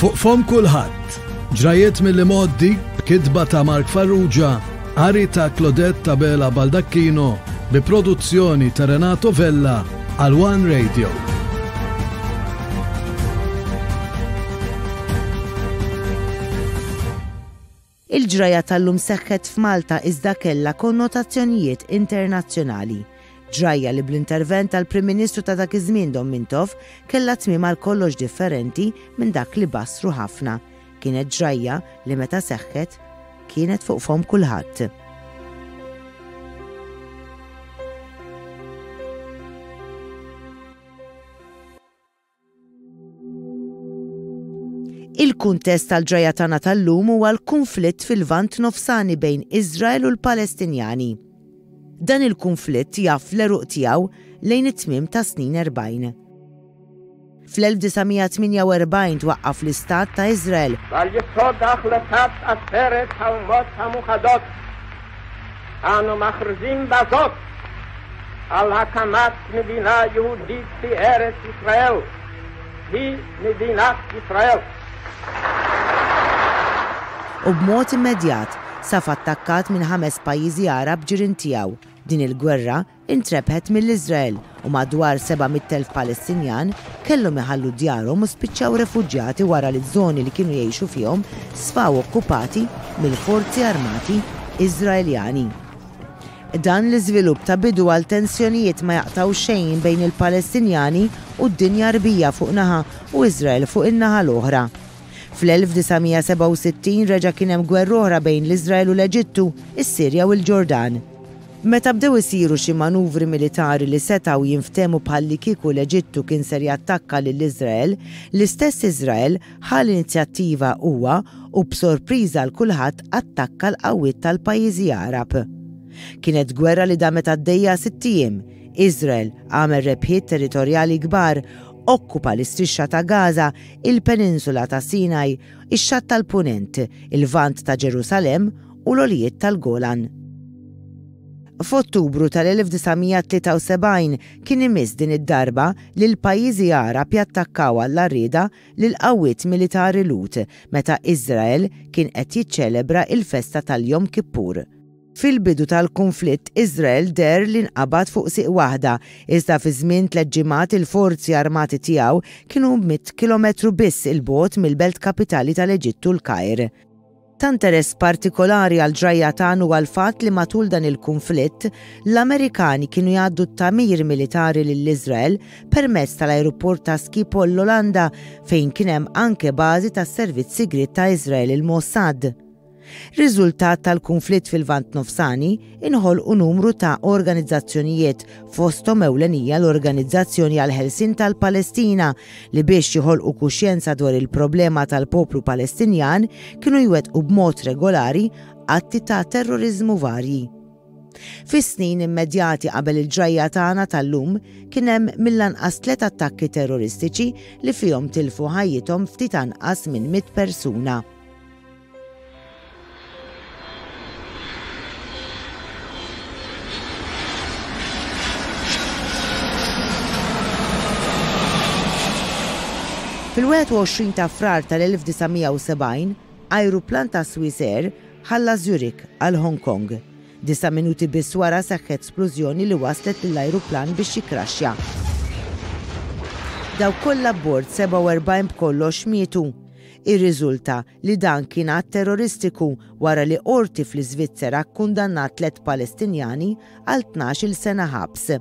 Fuq fom kulħadd, ġrajiet mill-modi b'kitba ta' Mark Farrugia, ari ta' Claudette Tabela Baldacchino, bi produzzjoni ta' Renato Vella għal One Radio. Il-ġraja tal-lum seħħet f'Malta iżda kellha konnotazzjonijiet internazzjonali. Ġraja li bl-intervent tal-Prim Ministru ta' dak iż-żmien Dom Mintoff kellha tmiem għal kollox differenti minn dak li bassru ħafna. Kienet ġraja li meta seħħet kienet fuq fom kulħadd. Il-kuntest tal-ġraja tagħna tal-lum huwa l-konflitt fil-Lvant Nofsani bejn Iżrael u l-Palestinjani. Dan il-konflitt jaf l-eruq tiegħu lejn it-tmiem ta' snin 40. Fl-1948 twaqqaf l-Istat ta' Iżrael. Għal-jisod aħletat għasferet għal-mot għamuħadot għanu maħrzim bazot għal-ħakamat medina Jehudit fi Eretz Israel fi medinat Israel. U b'mod immedjat saf attakkat minn 5 pajjiżi Arab ġirien tiegħu. Din il-gwerra intrebħet mill-Iżrael u madwar 700,000 Palestinjan kellhom iħallu djarhom u spiċċaw refuġjati wara li żoni li kienu jgħixu fihom sfaw okkupati mill-forzi armati Iżraeljani. Dan l-iżvilupp ta' bidu għal tensjonijiet ma jaqtaw xejn bejn il-Palestinjani u d-dinja Arbija fuq naħa u Iżrael fuq in-naħa l-oħra. Fl-1967 reġa' kien hemm gwerra oħra bejn l-Iżrael u l-Eġittu, is-Sirja u l-Ġordan. Meta bdew isiru xi manuvri militari li setgħu jinftehmu bħalli kieku l-Eġittu kien ser jattakka lill-Iżrael, l-istess Iżrael ħal inizjattiva huwa u b'sorpriża l kulħadd attakka l-qawwiet tal-pajjiżi Arab. Kienet gwerra li damet għaddejja 6 ijiem. Iżrael għamel rebħiet territorjali kbar, okkupa l-istrixxa ta' Gaza, il-peninsula ta' Sinai, ix-xatt tal-Punent, il-Vant ta' Ġerusalemm u l-Għolijiet tal-Golan. F'Ottubru tal-1973 kien imiss din id-darba li l-pajjiżi Arab jattakkaw għall-arrieda lil qawwiet militari Lut meta Iżrael kien qed jiċċelebra il-festa tal-Jom Kippur. Fil-bidu tal-konflitt, Iżrael der li nqabad fuq siq waħda, iżda fi żmien 3 ġimgħat il-forzi armati tiegħu kienu 100 kilometru biss il-bogħod mill-belt kapitali tal-Eġittu l-Kajr. Ta' interess partikolari għal ġraja tagħna huwa l-fatt li matul dan il-konflitt l-Amerikani kienu jgħaddu t-tamir militari lill-Iżrael permezz tal-ajruport ta' Schiphol l-Olanda fejn kien hemm anke bażi tas-servizz sigriet ta' Iżrael il-Mossad. Riżultat tal-konflitt fil-Lvant Nofsani inħolqu numru ta' organizzazzjonijiet fosthom ewlenija l-Organizzazzjoni għal Ħelsien tal-Palestina li biex jħolqu kuxjenza dwar il-problema tal-poplu Palestinjan kienu jwettqu b'mod regolari atti ta' terrorizmu varji. Fis-snin immedjati qabel il-ġraja tagħna tal-lum kien hemm mill-anqas 3 attakki terroristiċi li fihom tilfu ħajjithom ftit anqas minn 100 persuna. Fil-21 ta' frar tal-1970, ajruplan ta' Swissair ħalla Zurich għal Hong Kong. 9 minuti biss wara seħħet splużjoni li waslet lill-ajruplan biex jikraxxa. Daw kollha bord 47 b'kollox mietu. Ir-riżulta li dan kien att terroristiku wara li qorti fl-Iżvizzera kkundannat 3 Palestinjani għal 12 sena ħabs.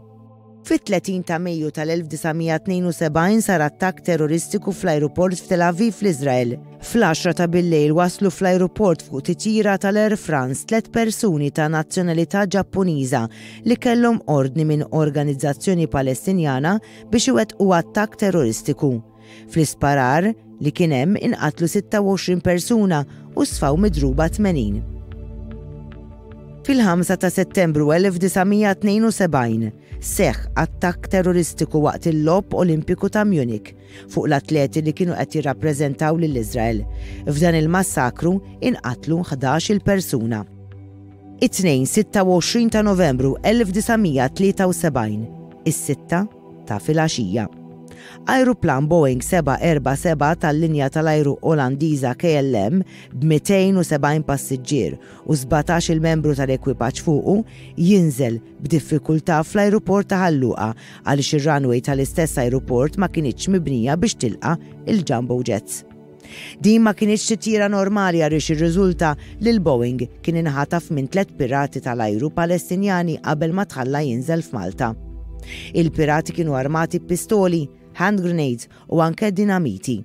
Fit-30 ta' Mejju tal-1972 sar attakk terroristiku fl-ajruport f'Tel Aviv fl-Iżrael. Fl-10 ta' bil-lejl waslu fl-ajruport fuq titjira tal-Air France 3 persuni ta' nazzjonalità Ġappuniża li kellhom ordni minn organizzazzjoni Palestinjana biex iwettqu attakk terroristiku. Fl-isparar li kien hemm inqatlu 26 persuna u sfaw midruba 80. Fil-5 ta' Settembru 1972 seħħ attakk terroristiku waqt il-logħob Olimpiku ta' Munich fuq l-atleti li kienu qed jirrappreżentaw lill-Iżrael. F'dan il-massakru inqatlu 11 persuna. It-tnejn 26 ta' Novembru 1973, is-6 ta' filgħaxija. Ajruplan Boeing 747 tal-linja tal-ajru Olandiża KLM b'270 passiġġier u 17 il-membru tal-ekwipaġġ fuqu jinżel b'diffikultà fl-ajruport ta' Ħalluqa għaliex ir-runway tal-istess ajruport ma kienitx mibnija biex tilqa' il-jumbo jets. Din ma kienx titjira normali għaliex ir-riżulta li l-Boeing kien inħataf minn 3 pirati tal-ajru Palestinjani qabel ma tħalla jinżel f'Malta. Il-pirati kienu armati b'pistoli, hand grenades u anke dinamiti.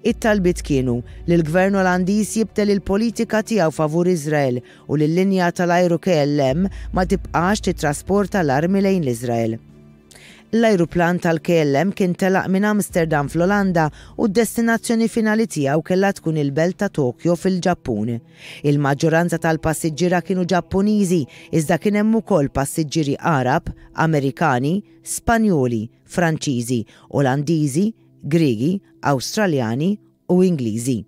It-talbit kienu li l-Gvern Olandiż jibdel il-politika tiegħu favur Iżrael u li l-linja tal-ajru KLM ma tibqax titrasporta l-armi lejn l-Iżrael. L-ajruplan tal-KLM kien telaq minn Amsterdam fl-Olanda u d-destinazzjoni finali tiegħu kellha tkun il-belt ta' Tokyo fil-Ġappun. Il-maġġoranza tal-passiġġiera kienu Ġappuniżi, iżda kien hemm ukoll passiġġieri Arab, Amerikani, Spanjoli, Franċiżi, Olandiżi, Griegi, Awstraljani u Ingliżi.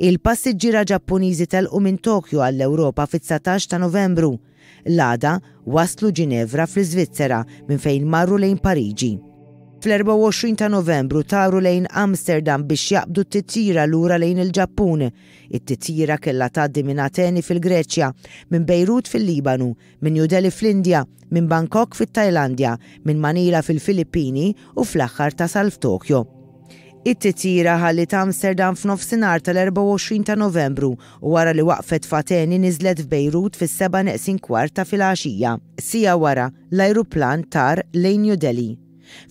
Il-passiġġiera Ġappuniżi telqu minn Tokyo għall-Ewropa fit-19 ta' Novembru. L-għada waslu Ġinevra fl-Iżvizzera minn fejn marru lejn Pariġi. Fl-24 ta' Novembru taru lejn Amsterdam biex jaqbdu t-titjira lura lejn il-Ġappun. It-titjira kellha tgħaddi minn Ateni fil-Greċja, minn Beirut fil-Libanu, minn New Delhi fl-Indja, minn Bangkok fit-Tajlandja, minn Manila fil-Filippini u fl-aħħar tasal f'Tokyo. It-titjira ħallit Amsterdam f'nofsinhar tal-24 ta' Novembru u wara li waqfet f'Ateni niżlet f'Bejrut fis-7:15 ta' filgħaxija. Sija wara l-ajruplan tar lejn New Delhi.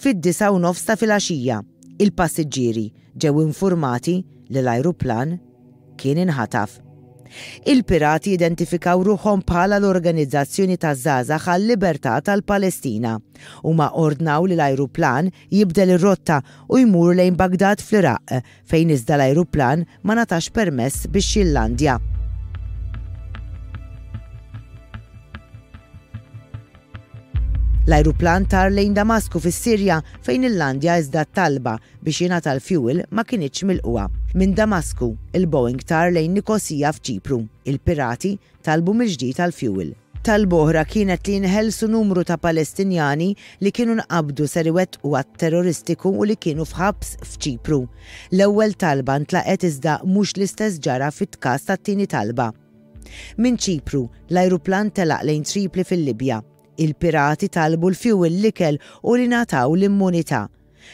Fid-9:30 ta' filgħaxija, il-passiġġieri ġew infurmati li l-ajruplan kien inħataf. Il-pirati identifikaw ruħhom bħala l-Organizzazzjoni taż-Żgħażagħ għal-Libertà tal-Palestina huma ordnaw li l-ajruplan jibdel ir-rotta u jmur lejn Bagdad fl-Iraq fejn iżda l-ajruplan ma natax permess biex jillandja. L-ajruplan tar lejn Damasku fis-Sirja fejn illandja iżda talba biex jingħata l-fuel ma kinitx milquha. Minn Damasku, il-Boeing tar lejn Nikosija f'Ċipru. Il-pirati talbu mill-ġdid tal-fuel. Talba oħra kienet li nħelsu numru ta' Palestinjani li kienu nqabdu ser iwettqu att terroristiku u li kienu f'ħabs f'Ċipru. L-ewwel talba ntlaqet iżda mhux l-istess ġara fit-każ tat-tieni talba. Minn Ċipru, l-ajruplan telaq lejn Tripli fil-Libja. Il-pirati talbu l-fuel l-ikel u li nataw l-immunità.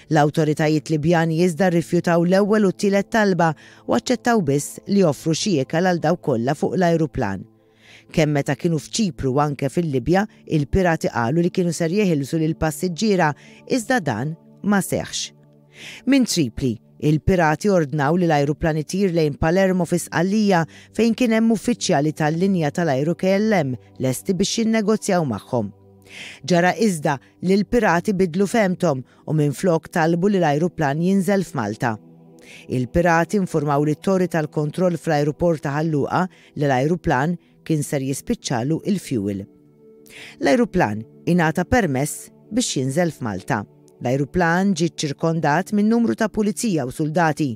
L-awtoritajiet Libjani iżda rrifjutaw l-ewwel u t-tielet talba u aċċettaw biss li joffru xi ikel għal daw kollha fuq l-ajruplan. Kemm meta kienu f'Ċipru u anke fil-Libja, il-pirati qalu li kienu ser jeħilsu lil passiġġiera iżda dan ma seħħx. Minn Tripli, il-pirati ordnaw li l-ajruplan itir lejn Palermo fi Sqallija fejn kien hemm uffiċjali tal-linja tal-ajru KLM lesti biex jinnegozjaw magħhom. Ġara iżda li l-pirati bidlu femtom u minflok talbu li l-ajruplan jinżel f'Malta. Il-pirati informaw li t-torri tal-kontroll fl-ajruport ta' Ħalluqa li l-ajruplan kien ser jispiċċalu il-fuel. L-ajruplan ingħata permess biex jinżel f'Malta. L-ajruplan ġie ċirkondat minn numru ta' pulizija u soldati.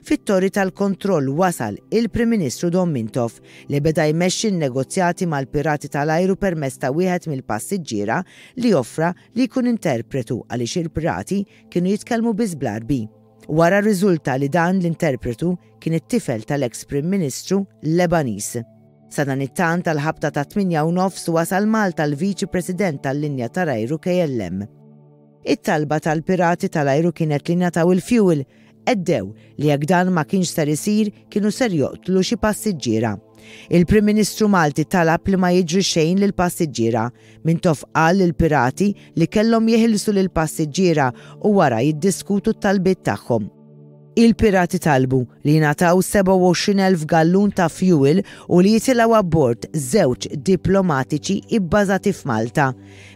Fit-torri tal-kontroll wasal il-Prim Ministru Don Mintoff li beda jmexxi n-negozjati mal-pirati tal-ajru permezz ta' wieħed mill-passiġġiera li joffra li jkun interpretu għaliex il-pirati kienu jitkellmu biss bl-Arbi. Wara rriżulta li dan l-interpretu kien it-tifel tal-eks Prim Ministru Lebaniż. Sadan it-tant tal-ħabta ta' 8:30 wasal Malta l-Viċi President tal-linja tal-ajru KLM. It-talba tal-pirati tal-ajru kienet li nataw il-fuel eddew li jekk dan ma kienx ser isir kienu ser joqtlu xi passiġġiera. Il-Prim Ministru Malti talab li ma jiġri xejn lil passiġġiera. Mintoff qal lil pirati li kellhom jeħilsu lil passiġġiera u wara jiddiskutu t-talbiet tagħhom. Il-pirati talbu li nataw 27,000 gallun ta' fuel u li jitilgħu abbord żewġ diplomatiċi ibbażati f'Malta.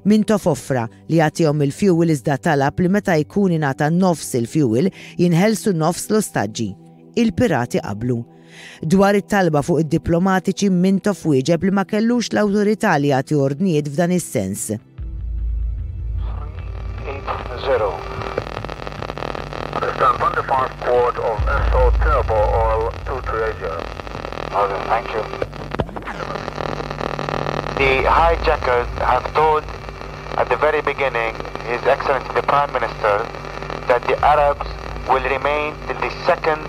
Mintoff offra li jagħtihom il-fuel iżda talab li meta jkun ingħata nofs il-fuel jinħelsu nofs l-ostaġġi. Il-pirati qablu. Dwar it-talba fuq id-diplomatiċi Mintoff wieġeb li ma kellux l-awtorità li jagħti ordnijiet f'dan is-sens. 380. Understand, 25 quart of SO turbo oil 2380. Okay, thank you. The hijackers have told at the very beginning, His Excellency the Prime Minister, that the Arabs will remain till the second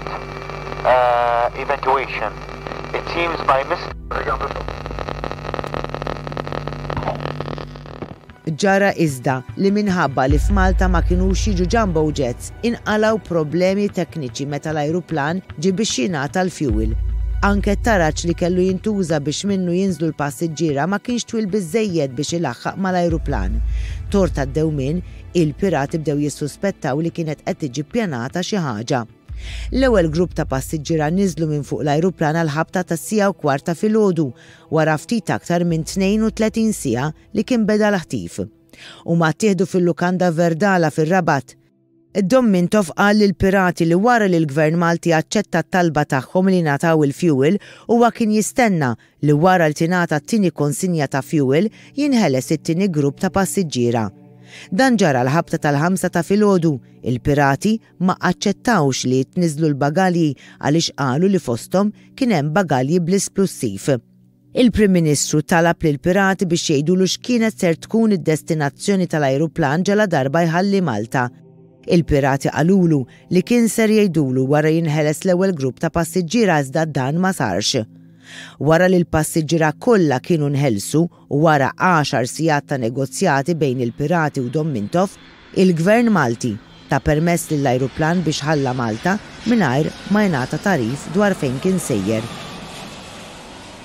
evacuation. It seems by mistake. Ġara iżda li minħabba li f'Malta ma kinux jiġu jumbo jets inqalaw problemi tekniċi meta l-ajruplan ġie biex jingħata l-fuel. Anke t-taraġġ li kellu jintuża biex minnu jinżlu l-passiġġiera ma kienx twil biżżejjed biex ilaħħaq mal-ajruplan. Torta d-dewmien, il-pirati bdew jissuspettaw li kienet qed tiġi ppjanata xi ħaġa. L-ewwel grupp ta' passiġġiera niżlu minn fuq l-ajruplan għal ħabta tas-1:15 filgħodu wara ftit aktar minn 32 siegħa li kien beda l-ħtif. Huma ttieħdu fil-lukanda Verdala fir-Rabat. Dommintov qal lill-pirati li wara li l-Gvern Malti aċċetta t-talba tagħhom li ngħataw il-fuel huwa kien jistenna li wara li tingħata t-tieni konsinja ta' fuel jinħeles it-tieni grupp ta' passiġġiera. Dan ġara l-ħabta tal-5 ta' filgħodu, il-pirati ma aċċettawx li jitniżlu l-bagalji għaliex qalu li fosthom kien hemm bagalji bl-esplussiv. Il-Prim Ministru talab lil pirati biex jgħidulu x'kienet ser tkun id-destinazzjoni tal-ajruplan ġala darba jħalli Malta. Il-pirati qalulu li kien ser jgħidulu wara jinħeles l-ewwel grupp ta' passiġġiera iżda dan ma sarx. Wara li l-passiġġiera kollha kienu nħelsu u wara 10 sigħat ta' negozjati bejn il-pirati u Dommintov, il-Gvern Malti ta' permess lill-ajruplan biex ħalla Malta mingħajr ma jingħata tarif dwar fejn kien sejjer.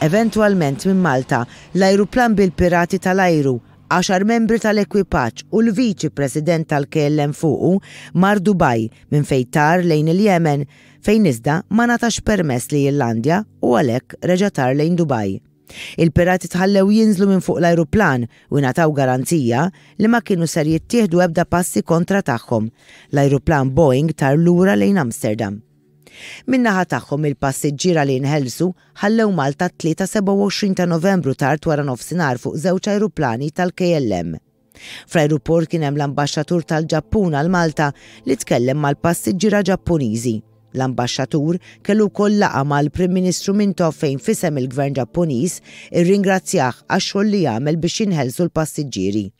Eventwalment minn Malta, l-ajruplan bil-pirati tal-ajru, 10 membri tal-ekwipaġġ u l-Viċi President tal-KLM fuqu mar Dubai minn fejn tar lejn il-Yemen fejn iżda ma natax permess li Irlandja u għalhekk reġa' tar lejn Dubai. Il-pirati tħallew jinżlu minn fuq l-ajruplan u ngħataw garanzija li ma kienu ser jittieħdu ebda passi kontra tagħhom. L-ajruplan Boeing tar lura lejn Amsterdam. Min-naħa tagħhom il-passiġġiera li nħelsu ħallew Malta 27 ta' Novembru tard wara nofsinhar fuq żewġ ajruplani tal-KLM. Fl-ajruport kien hemm l-ambaxxatur tal-Ġappun għal Malta li tkellem mal-passiġġiera Ġappuniżi. L-ambaxxatur kellu wkoll laqgħa mal-Prim Ministru Mintov fejn fisem il-Gvern Ġappuniż irringrazzjah għax-xogħol li jagħmel biex jinħelsu l-passiġġieri.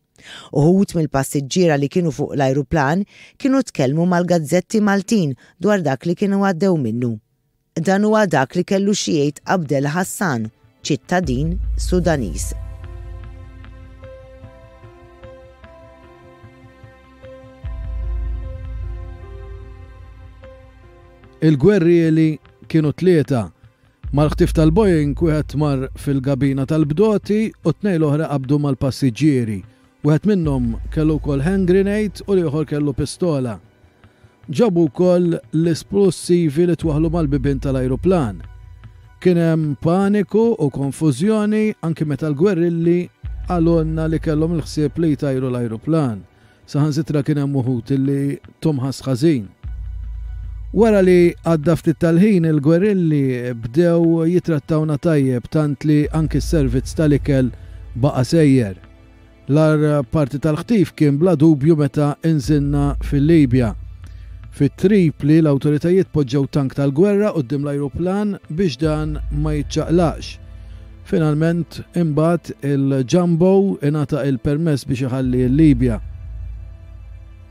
Uħud mill-passiġġiera li kienu fuq l-ajruplan kienu tkellmu mal-gazzetti Maltin dwar dak li kienu għaddew minnu. Dan huwa dak li kellu xi jgħid Abdel Hassan, ċittadin Sudaniż. Il-gwerrieli kienu 3 mal-ħtif tal-Boeing wieħed mar fil-gabina tal-bdoti u 2 l-oħra qabdu mal-passiġġieri. Wieħed minnhom kellu wkoll hand grenade u l-ieħor kellu pistola. Ġabu wkoll l-esplosivi li twaħlu mal-bibien tal-ajruplan. Kien hemm paniku u konfużjoni anke meta l-gwerrilli għalunna li kellhom il-ħsieb li jtajru l-ajruplan. Saħansitra kien hemm uħud illi tomħas ħażin. Wara li għadda ftit tal-ħin il-gwerrilli bdew jitrattawna tajjeb tant li anki s-servizz tal-ikel baqa' sejjer. L-ar parti tal-ħtif kien bla dubju meta inżilna fil-Libja. Fit-Tripli l-awtoritajiet poġġew tank tal-gwerra quddiem l-ajruplan biex dan ma jiċċaqlaqx. Finalment imbagħad il-Jumbo ingħata il-permess biex iħalli l-Libja.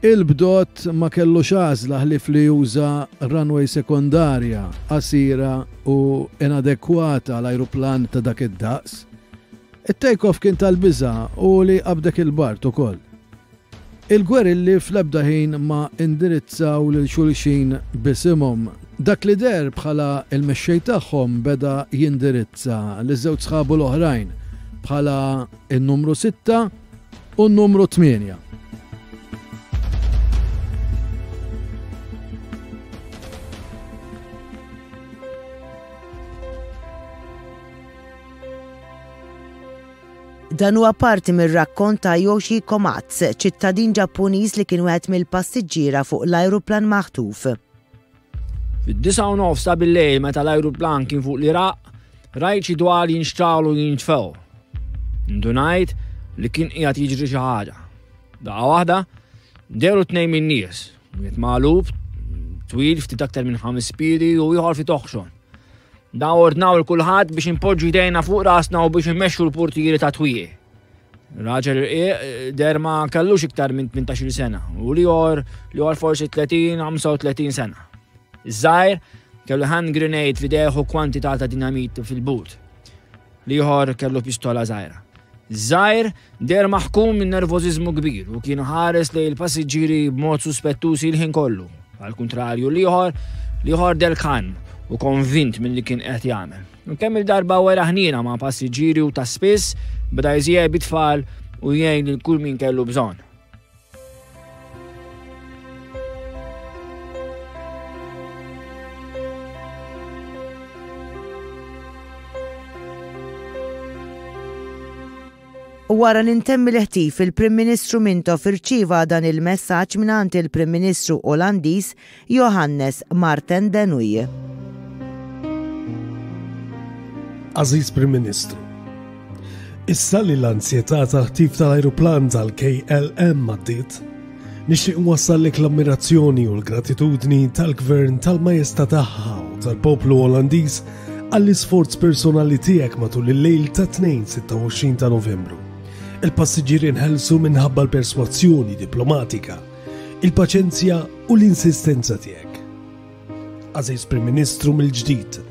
Il-bdot ma kellux għażla ħlief li juża runway sekondarja qasira u inadekwata l-ajruplan ta' dak id-daqs. It-take-off kien tal-biża' u li qabdek il-bart ukoll. Il-gwerilli fl-ebda ħin ma indirizzaw lil xulxin bisimhom. Dak li der bħala il-mexxej tagħhom beda jindirizza liż-żewġ sħabu l-oħrajn bħala n-numru 6 u n-numru 8. Dan huwa parti mir-rakkont ta' Yoshi Komatsu, ċittadin Ġappuniż li kien wieħed mill-passiġġiera fuq l-ajruplan maħtuf. Fid-9 ta' bil-lejl meta l-ajruplan kien fuq l-Iraq, rajt xi dwar jinxtraw u jintfew. Ndunajt li kien qiegħed jiġri xi ħaġa. Daqqa waħda deru 2 min-nies, wieħed magħlub twil ftit aktar minn 5 piedi u ieħor fi toħxon. Daw ordnaw il-kulħadd biex impoġġu jdejna fuq rasna u biex immexxu l-portieri ta' twieq. Raġel der ma kellux iktar minn 18 sena u liħor forsi 30-35 sena. Iż-żgħir kellu hand grenade f'idejh u kwantità ta' dinamit fil-but. Liħor kellu pistola żgħira. Iż-żgħir der maħkum minn nervożiżmu kbir u kienu ħares li l-passiġġieri b'mod suspettusi l-ħin kollu. Al kontrarju liħor der kan u konvint minn li kien qed jagħmel. Kemm il-darba wara ħnina ma' passiġġieri u ta' spiss beda jżjeb it-tfal u jgħin lil kull min kellu bżonn. Wara nintemmi l-ħtif il-Prim Ministru Mintoff irċieva dan il-messaġġ mingħand il-Prim Ministru Olandiż Johannes Marten de Nuy. Aziz Prim Ministru, issa li l-ansjetà ta' ħtif tal-ajruplan tal-KLM għaddiet, nixtieq nwassallek l-ammirazzjoni u l-gratitudni tal-Gvern tal-Majestà tagħha u tal-poplu Olandiż għall-isforz personali tiegħek matul il-lejl ta' 26 ta' Novembru. Il-passiġġieri nħelsu minħabba l-perswazzjoni diplomatika, il-paċenzja u l-insistenza tiegħek. Aziz Prim Ministru mill-ġdid,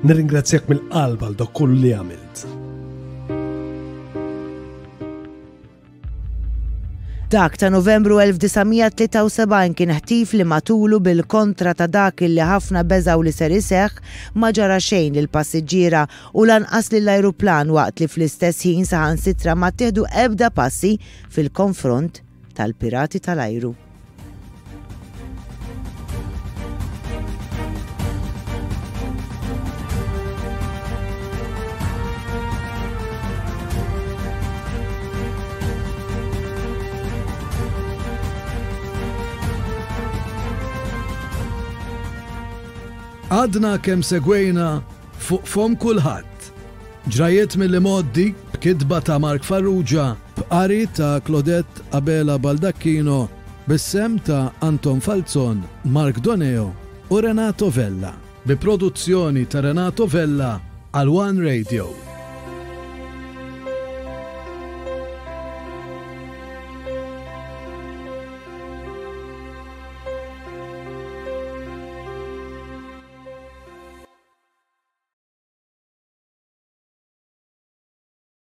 nirringrazzjak mill-qalb għal dak kollu li għamilt. Dak ta' Novembru 1973 kien ħtif li matulu bil-kontra ta' dak li ħafna beżaw li ser iseħħ ma ġara xejn lil passiġġiera u lanqas lill-ajruplan waqt li fl-istess ħin saħansitra ma tieħdu ebda passi fil-konfront tal-pirati tal-ajru. Għadna kemm segwejna fuq fom kulħadd. Ġrajiet mill-modi b'kitba ta' Mark Farrugia, b'qari ta' Claudette Abela Baldacchino, bis-sem ta' Anton Falzon, Mark Doneo u Renato Vella, bi produzzjoni ta' Renato Vella għal One Radio.